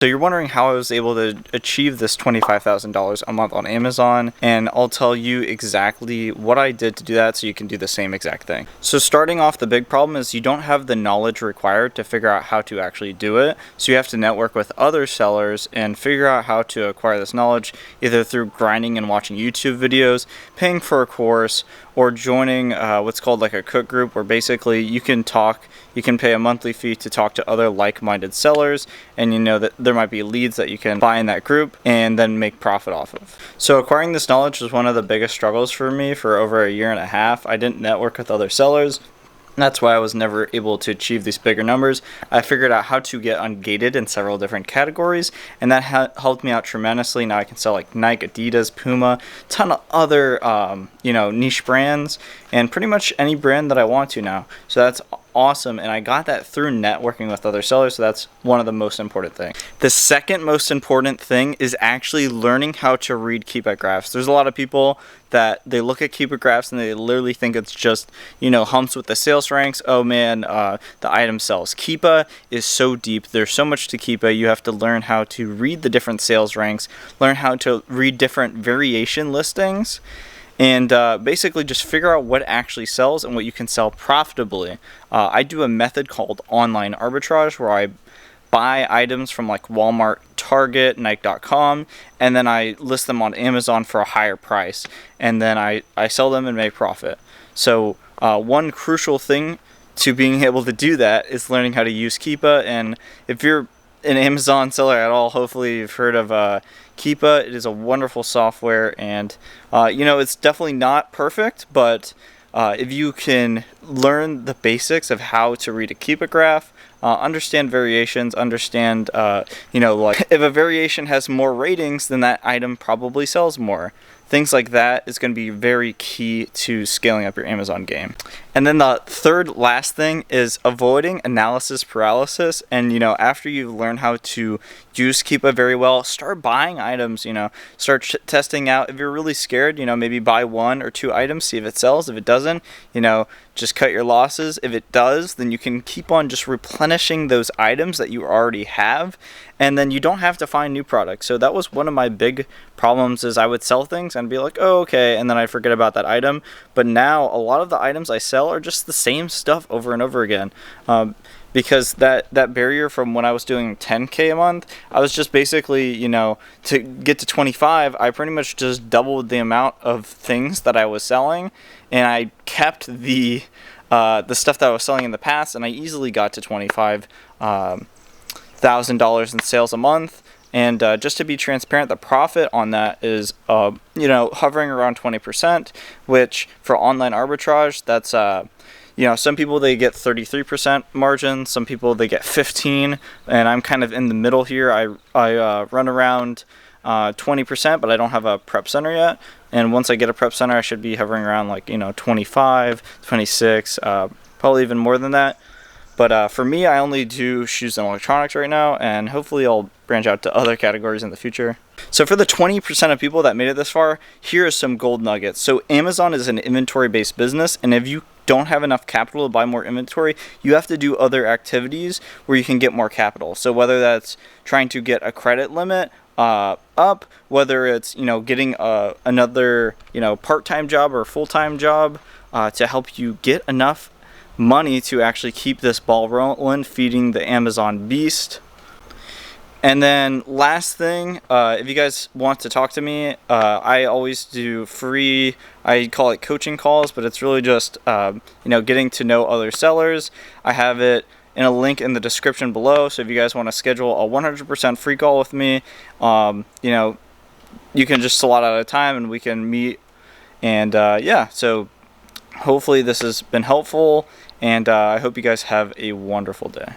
So you're wondering how I was able to achieve this $25,000 a month on Amazon, and I'll tell you exactly what I did to do that so you can do the same exact thing. So starting off, the big problem is you don't have the knowledge required to figure out how to actually do it. So you have to network with other sellers and figure out how to acquire this knowledge, either through grinding and watching YouTube videos, paying for a course, or joining what's called like a cook group, where basically you can pay a monthly fee to talk to other like-minded sellers, and you know that there might be leads that you can buy in that group and then make profit off of. So acquiring this knowledge was one of the biggest struggles for me for over a year and a half. I didn't network with other sellers. That's why I was never able to achieve these bigger numbers. I figured out how to get ungated in several different categories, and that helped me out tremendously. Now I can sell like Nike, Adidas, Puma, ton of other niche brands, and pretty much any brand that I want to now. So that's awesome, and I got that through networking with other sellers, so that's one of the most important things. The second most important thing is actually learning how to read Keepa graphs. There's a lot of people that they look at Keepa graphs and they literally think it's just, humps with the sales ranks. Oh man, the item sells. Keepa is so deep. There's so much to Keepa. You have to learn how to read the different sales ranks, learn how to read different variation listings, and basically just figure out what actually sells and what you can sell profitably. I do a method called online arbitrage, where I buy items from like Walmart, Target, Nike.com, and then I list them on Amazon for a higher price, and then I sell them and make profit. So one crucial thing to being able to do that is learning how to use Keepa. And if you're an Amazon seller at all, hopefully you've heard of Keepa. It is a wonderful software, and it's definitely not perfect, but if you can learn the basics of how to read a Keepa graph, understand variations, understand like if a variation has more ratings, then that item probably sells more. Things like that is going to be very key to scaling up your Amazon game. And then the third last thing is avoiding analysis paralysis. And after you've learned how to use Keepa very well, start buying items. Start testing out. If you're really scared, maybe buy 1 or 2 items, see if it sells. If it doesn't, just cut your losses. If it does, then you can keep on just replenishing those items that you already have, and then you don't have to find new products. So that was one of my big problems, is I would sell things and be like, oh, okay, and then I forget about that item. But now a lot of the items I sell are just the same stuff over and over again. Because that barrier from when I was doing 10K a month, I was just basically, to get to 25, I pretty much just doubled the amount of things that I was selling, and I kept the stuff that I was selling in the past, and I easily got to $25,000 in sales a month. And just to be transparent, the profit on that is, hovering around 20%, which for online arbitrage, that's some people, they get 33% margin, some people they get 15%, and I'm kind of in the middle here. I run around 20%, but I don't have a prep center yet. And once I get a prep center, I should be hovering around like 25, 26, probably even more than that. But for me, I only do shoes and electronics right now, and hopefully I'll branch out to other categories in the future. So for the 20% of people that made it this far, here are some gold nuggets. So Amazon is an inventory-based business, and if you don't have enough capital to buy more inventory, you have to do other activities where you can get more capital. So whether that's trying to get a credit limit up, whether it's getting another part-time job or full-time job to help you get enough money to actually keep this ball rolling, feeding the Amazon beast. And then last thing, if you guys want to talk to me, I always do free, I call it coaching calls, but it's really just getting to know other sellers. I have it in a link in the description below, so if you guys want to schedule a 100% free call with me, you can just slot out a time and we can meet. And so hopefully this has been helpful, and I hope you guys have a wonderful day.